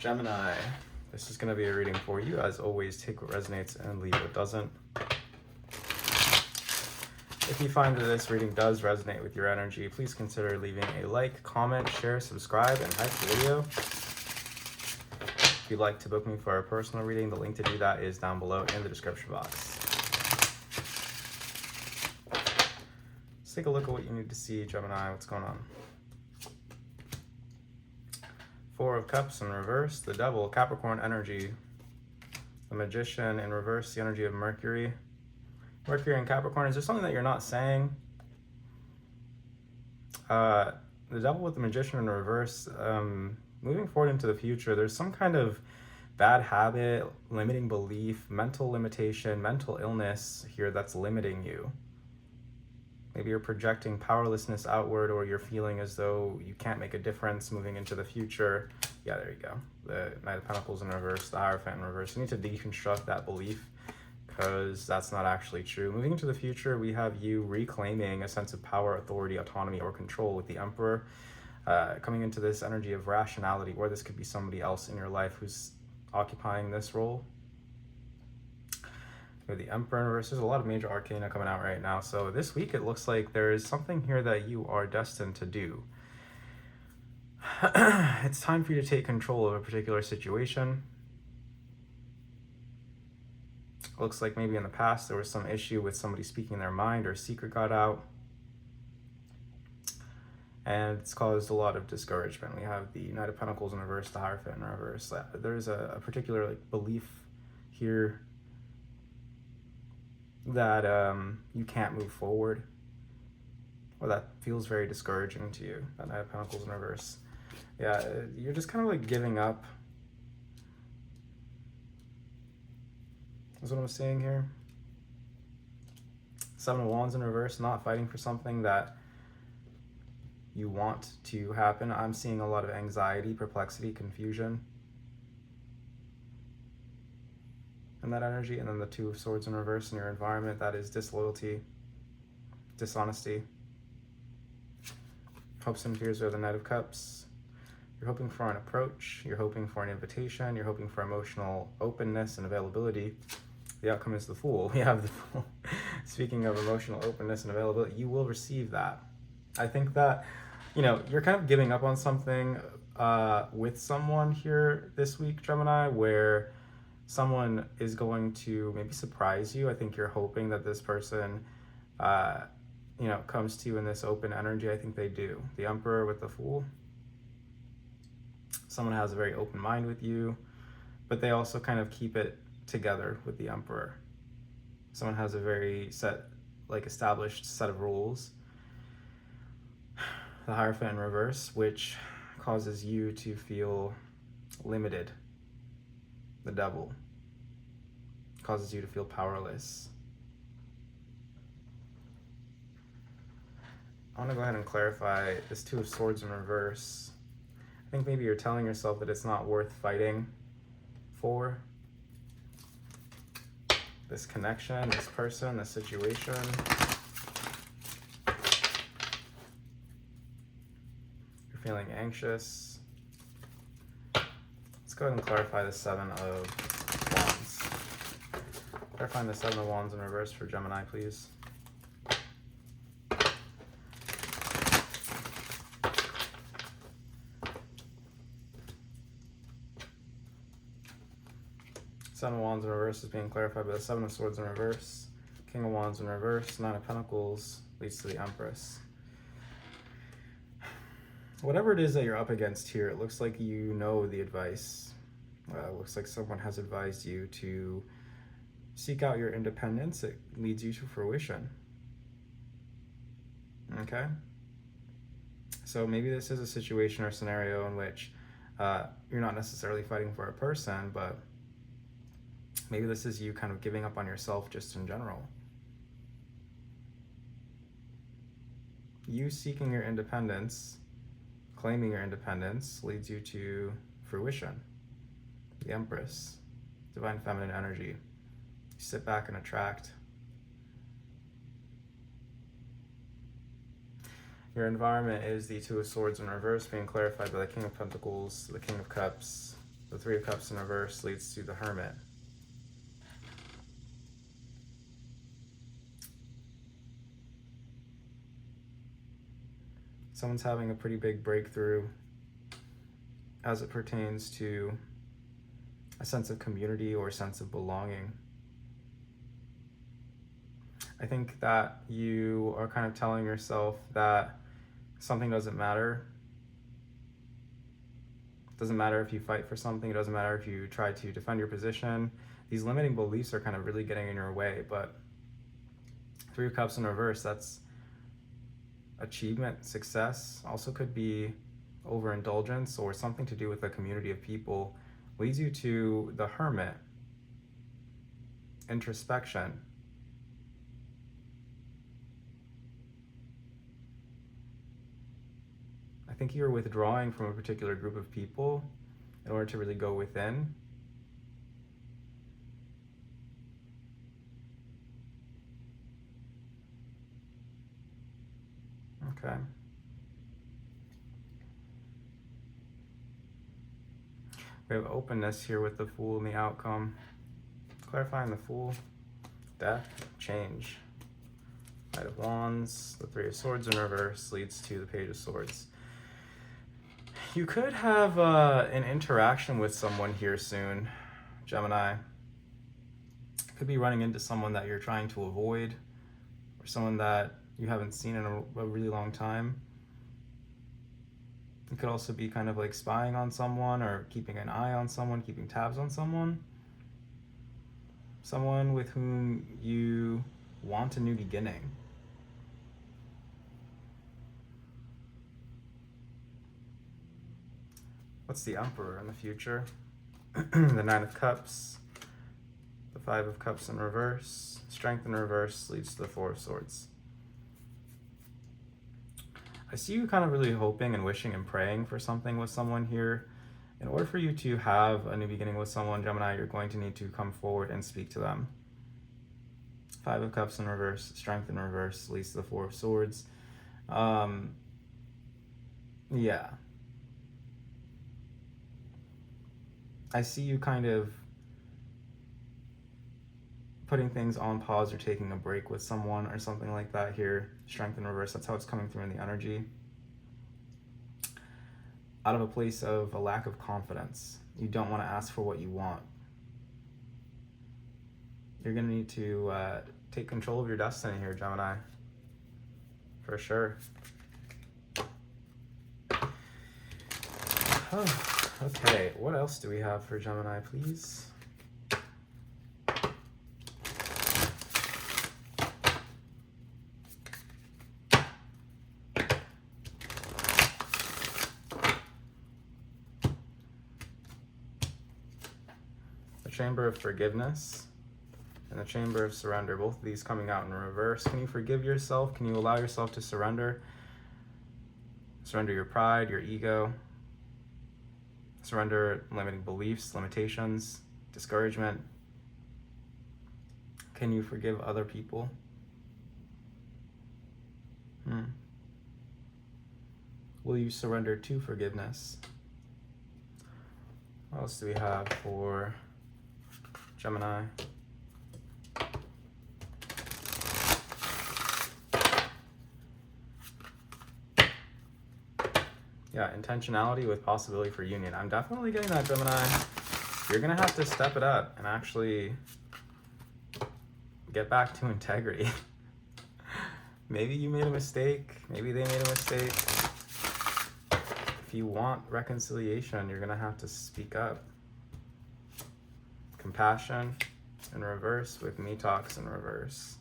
Gemini, this is going to be a reading for you. As always, take what resonates and leave what doesn't. If you find that this reading does resonate with your energy, please consider leaving a like, comment, share, subscribe, and hype the video. If you'd like to book me for a personal reading, the link to do that is down below in the description box. Let's take a look at what you need to see, Gemini. What's going on? Four of Cups in reverse, the Devil, Capricorn energy. The Magician in reverse, the energy of Mercury. Mercury and Capricorn, is there something that you're not saying? The Devil with the Magician in reverse, moving forward into the future, there's some kind of bad habit, limiting belief, mental limitation, mental illness here that's limiting you. Maybe you're projecting powerlessness outward, or you're feeling as though you can't make a difference moving into the future. Yeah, there you go. The Knight of Pentacles in reverse, the Hierophant in reverse. You need to deconstruct that belief because that's not actually true. Moving into the future, we have you reclaiming a sense of power, authority, autonomy, or control with the Emperor. Coming into this energy of rationality, or this could be somebody else in your life who's occupying this role. With the Emperor in reverse, there's a lot of major arcana coming out right now. So this week, it looks like there is something here that you are destined to do. It's time for you to take control of a particular situation. It looks like maybe in the past there was some issue with somebody speaking their mind, or a secret got out. And it's caused a lot of discouragement. We have the Knight of Pentacles in reverse, the Hierophant in reverse. There's a particular belief here that you can't move forward, or that feels very discouraging to you, that Knight of Pentacles in reverse. Yeah, you're just kind of like giving up. That's what I'm saying here. Seven of Wands in reverse, not fighting for something that you want to happen. I'm seeing a lot of anxiety, perplexity, confusion in that energy. And then the Two of Swords in reverse in your environment, that is disloyalty, dishonesty. Hopes and fears are the Knight of Cups. You're hoping for an approach, you're hoping for an invitation, you're hoping for emotional openness and availability. The outcome is the Fool. We have the Fool. Speaking of emotional openness and availability, you will receive that. I think that, you know, you're kind of giving up on something with someone here this week, Gemini, where someone is going to maybe surprise you. I think you're hoping that this person, you know, comes to you in this open energy. I think they do. The Emperor with the Fool. Someone has a very open mind with you, but they also kind of keep it together with the Emperor. Someone has a very established set of rules. The Hierophant in reverse, which causes you to feel limited. The Devil causes you to feel powerless. I want to go ahead and clarify this Two of Swords in reverse. I think maybe you're telling yourself that it's not worth fighting for. This connection, this person, this situation. You're feeling anxious. Let's go ahead and clarify the Seven of Wands. Clarifying the Seven of Wands in reverse for Gemini, please. Seven of Wands in reverse is being clarified by the Seven of Swords in reverse. King of Wands in reverse. Nine of Pentacles leads to the Empress. Whatever it is that you're up against here, it looks like you know the advice. It looks like someone has advised you to seek out your independence. It leads you to fruition. Okay? So maybe this is a situation or scenario in which you're not necessarily fighting for a person, but maybe this is you kind of giving up on yourself just in general. You seeking your independence, claiming your independence, leads you to fruition. The Empress, divine feminine energy. You sit back and attract. Your environment is the Two of Swords in reverse, being clarified by the King of Pentacles, the King of Cups, The Three of Cups in reverse leads to the Hermit. Someone's having a pretty big breakthrough as it pertains to a sense of community or a sense of belonging. I think that you are kind of telling yourself that something doesn't matter. It doesn't matter if you fight for something. It doesn't matter if you try to defend your position. These limiting beliefs are kind of really getting in your way, but Three of Cups in reverse, that's achievement, success, also could be overindulgence or something to do with a community of people, leads you to the Hermit, introspection. I think you're withdrawing from a particular group of people in order to really go within. Okay. We have openness here with the Fool and the outcome. Clarifying the Fool, death, change. Knight of Wands, the Three of Swords in reverse leads to the Page of Swords. You could have an interaction with someone here soon, Gemini. Could be running into someone that you're trying to avoid, or someone that you haven't seen in a really long time. It could also be kind of like spying on someone or keeping an eye on someone, keeping tabs on someone. Someone with whom you want a new beginning. What's the Emperor in the future? The Nine of Cups, the Five of Cups in reverse, Strength in reverse leads to the Four of Swords. I see you kind of really hoping and wishing and praying for something with someone here. In order for you to have a new beginning with someone, Gemini, you're going to need to come forward and speak to them. Five of Cups in reverse, Strength in reverse leads to the Four of Swords. Yeah. I see you kind of putting things on pause or taking a break with someone or something like that here. Strength in reverse, that's how it's coming through in the energy. Out of a place of a lack of confidence. You don't want to ask for what you want. You're going to need to take control of your destiny here, Gemini. For sure. Oh. Okay, what else do we have for Gemini, please? The Chamber of Forgiveness and the Chamber of Surrender, both of these coming out in reverse. Can you forgive yourself? Can you allow yourself to surrender? Surrender your pride, your ego. Surrender limiting beliefs, limitations, discouragement. Can you forgive other people? Will you surrender to forgiveness? What else do we have for Gemini? Yeah, intentionality with possibility for union. I'm definitely getting that, Gemini. You're going to have to step it up and actually get back to integrity. Maybe you made a mistake. Maybe they made a mistake. If you want reconciliation, you're going to have to speak up. Compassion in reverse with me talks in reverse.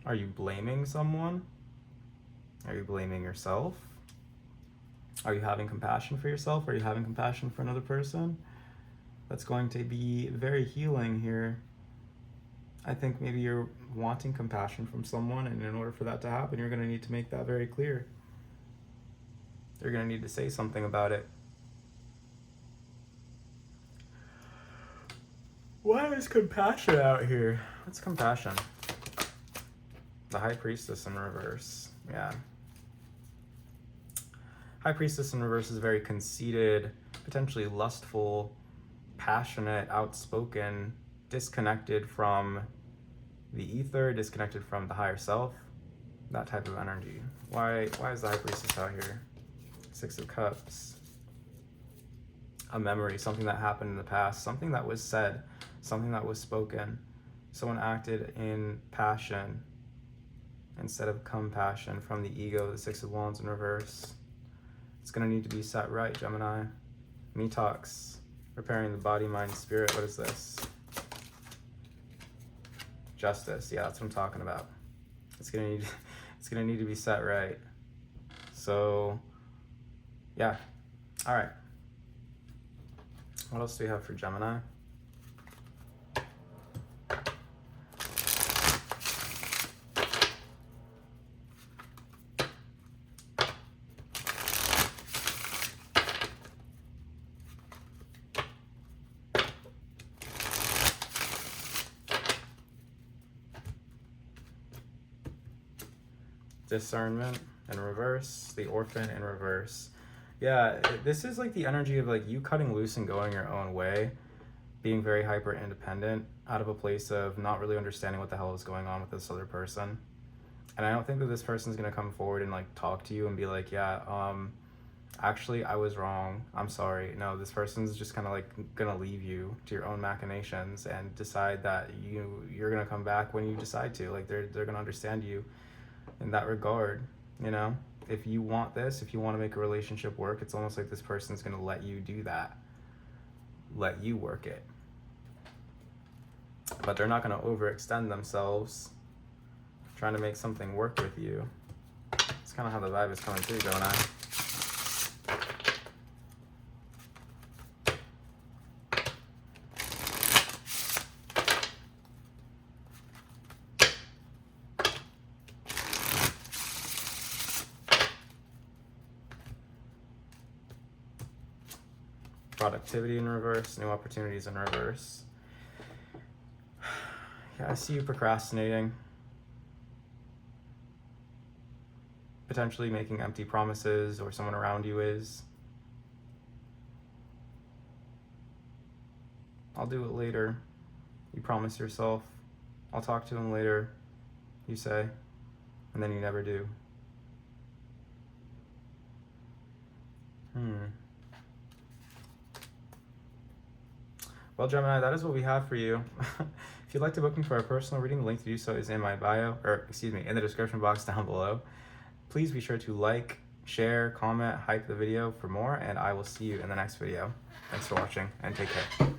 Are you blaming someone? Are you blaming yourself? Are you having compassion for yourself? Are you having compassion for another person? That's going to be very healing here. I think maybe you're wanting compassion from someone, and in order for that to happen, you're going to need to make that very clear. You're going to need to say something about it. Why is compassion out here? What's compassion? The High Priestess in reverse. Yeah. High Priestess in reverse is very conceited, potentially lustful, passionate, outspoken, disconnected from the ether, disconnected from the higher self, that type of energy. Why is the High Priestess out here? Six of Cups. A memory, something that happened in the past, something that was said, something that was spoken. Someone acted in passion instead of compassion from the ego, the Six of Wands in reverse. It's going to need to be set right, Gemini. Me talks. Repairing the body, mind, spirit. What is this? Justice. Yeah, that's what I'm talking about. It's gonna need to be set right. So, yeah. All right. What else do we have for Gemini? Discernment in reverse, the Orphan in reverse. Yeah, this is like the energy of like you cutting loose and going your own way, being very hyper independent out of a place of not really understanding what the hell is going on with this other person. And I don't think that this person's gonna come forward and like talk to you and be like, yeah, actually I was wrong, I'm sorry. No, this person's just kind of like gonna leave you to your own machinations and decide that you're gonna come back when you decide to. Like they're gonna understand you in that regard, you know? If you want this, if you want to make a relationship work, it's almost like this person's going to let you do that. Let you work it. But they're not going to overextend themselves trying to make something work with you. It's kind of how the vibe is coming through, Gemini. Productivity in reverse, new opportunities in reverse. Yeah, I see you procrastinating. Potentially making empty promises, or someone around you is. I'll do it later. You promise yourself. I'll talk to him later, you say, and then you never do. Well, Gemini, that is what we have for you. If you'd like to book me for a personal reading, the link to do so is in my bio, or excuse me, in the description box down below. Please be sure to like, share, comment, hype the video for more, and I will see you in the next video. Thanks for watching, and take care.